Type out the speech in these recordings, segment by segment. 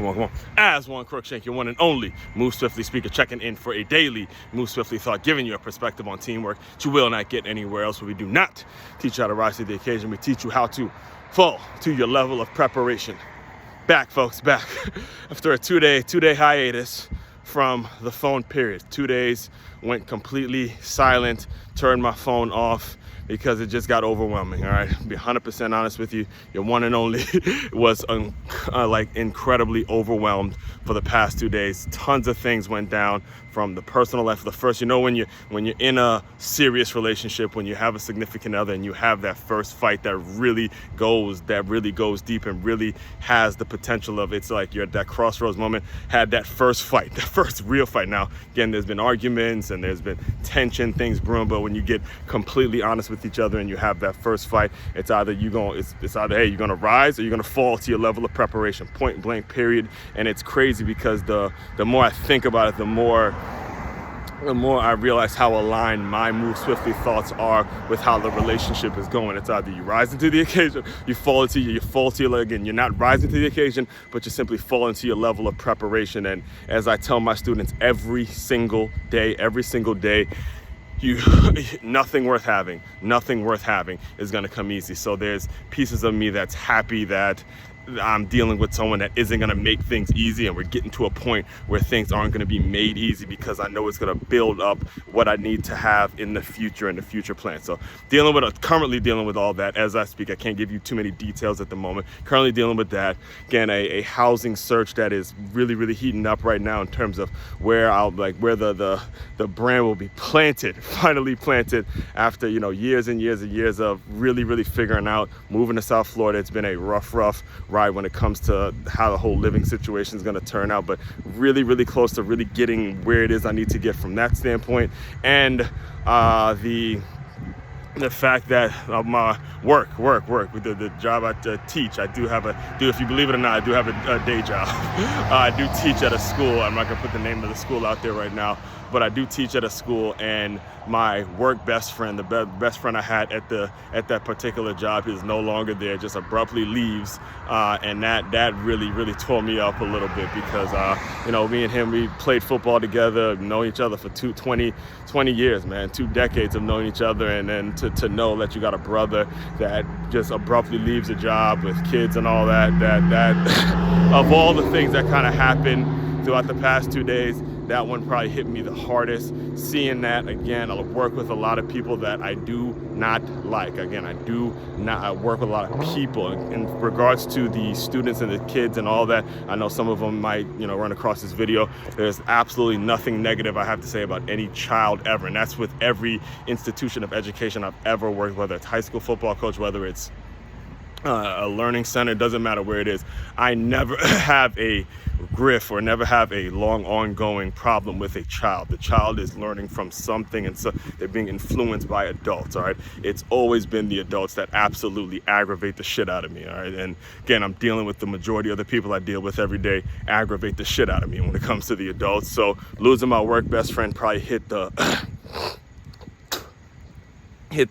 Come on. As one Crookshank, your one and only Move Swiftly speaker, checking in for a daily Move Swiftly thought, giving you a perspective on teamwork that you will not get anywhere else. Where we do not teach you how to rise to the occasion. We teach you how to fall to your level of preparation. Back, folks, back. After a two-day hiatus from the phone period. 2 days went completely silent, turned my phone off because it just got overwhelming. All right, to be 100% honest with you, your one and only was like incredibly overwhelmed for the past 2 days. Tons of things went down from the personal life. The first, when you're in a serious relationship, when you have a significant other and you have that first fight that really goes deep and really has the potential of, it's like you're at that crossroads moment, had that first fight, that first real fight. Now, again, there's been arguments and there's been tension, things brewing, but when you get completely honest with each other and you have that first fight, it's either you're gonna rise or you're gonna fall to your level of preparation, point blank, period. And it's crazy because the more I think about it, the more I realize how aligned my Move Swiftly thoughts are with how the relationship is going. It's either you rise into the occasion, you fall to your again. You're not rising to the occasion, but you simply fall into your level of preparation. And as I tell my students every single day, nothing worth having is going to come easy. So there's pieces of me that's happy that I'm dealing with someone that isn't going to make things easy, and we're getting to a point where things aren't going to be made easy because I know it's going to build up what I need to have in the future plan. So currently dealing with all that as I speak. I can't give you too many details at the moment. Currently dealing with that. Again, a housing search that is really, really heating up right now in terms of where the brand will be finally planted after, years and years and years of really, really figuring out moving to South Florida. It's been a rough ride when it comes to how the whole living situation is going to turn out, but really, really close to really getting where it is I need to get from that standpoint. And the fact that my work with the job I teach, if you believe it or not, I do have a day job. I do teach at a school. I'm not gonna put the name of the school out there right now, but I do teach at a school, and my work best friend, the best friend I had at that particular job, is no longer there, just abruptly leaves, and that really, really tore me up a little bit because me and him, we played football together, known each other for 20 years, man, 2 decades of knowing each other, and then to know that you got a brother that just abruptly leaves a job with kids and all that of all the things that kind of happened throughout the past 2 days, that one probably hit me the hardest. Seeing that, again, I work with a lot of people that I do not like. Again, I work with a lot of people. In regards to the students and the kids and all that, I know some of them might, run across this video. There's absolutely nothing negative I have to say about any child ever. And that's with every institution of education I've ever worked, whether it's high school football coach, whether it's a learning center, doesn't matter where it is. I never have a griff or never have a long ongoing problem with a child. The child is learning from something, and so they're being influenced by adults. All right, it's always been the adults that absolutely aggravate the shit out of me. All right, and again, I'm dealing with the majority of the people I deal with every day aggravate the shit out of me when it comes to the adults. So losing my work best friend probably hit the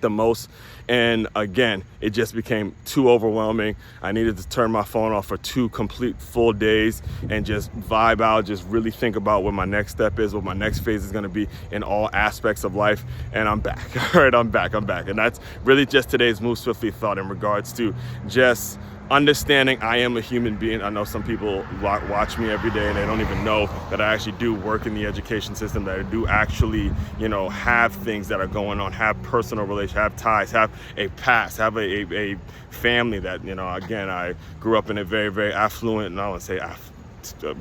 most. And again, it just became too overwhelming. I needed to turn my phone off for 2 complete full days and just vibe out, just really think about what my next step is, what my next phase is gonna be in all aspects of life. And I'm back, all right, I'm back. And that's really just today's Move Swiftly thought in regards to just understanding I am a human being. I know some people watch me every day and they don't even know that I actually do work in the education system, that I do actually, have things that are going on, have personal relations, have ties, have a past, have a family that, again, I grew up in a very, very affluent, and I want to say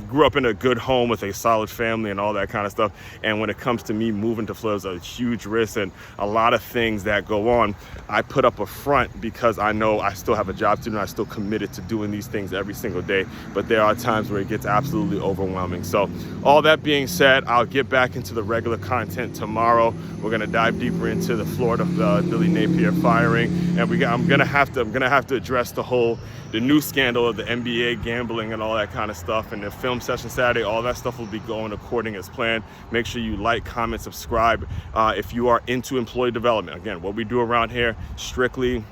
grew up in a good home with a solid family and all that kind of stuff. And when it comes to me moving to Florida, it's a huge risk and a lot of things that go on. I put up a front because I know I still have a job to do and I'm still committed to doing these things every single day. But there are times where it gets absolutely overwhelming. So all that being said, I'll get back into the regular content tomorrow. We're going to dive deeper into the Florida Billy Napier firing, and I'm gonna have to address the new scandal of the NBA gambling and all that kind of stuff, and the film session Saturday. All that stuff will be going according as planned. Make sure you like, comment, subscribe if you are into employee development. Again, what we do around here, strictly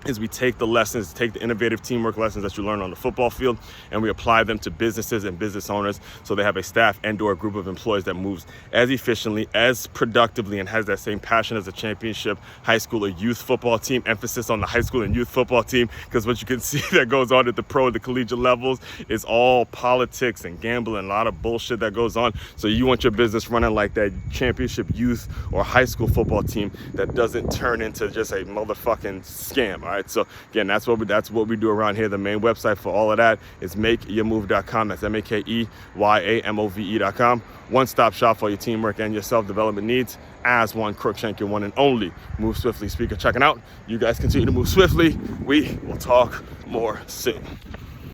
is we take the innovative teamwork lessons that you learn on the football field, and we apply them to businesses and business owners, so they have a staff and/or a group of employees that moves as efficiently, as productively, and has that same passion as a championship high school or youth football team. Emphasis on the high school and youth football team, because what you can see that goes on at the pro and the collegiate levels is all politics and gambling, a lot of bullshit that goes on. So you want your business running like that championship youth or high school football team that doesn't turn into just a motherfucking scam. All right. So again, that's what we do around here. The main website for all of that is makeyourmove.com. That's makeyourmove.com. One-stop shop for your teamwork and your self-development needs. As one Crookshank, your one and only Move Swiftly speaker checking out. You guys continue to move swiftly. We will talk more soon.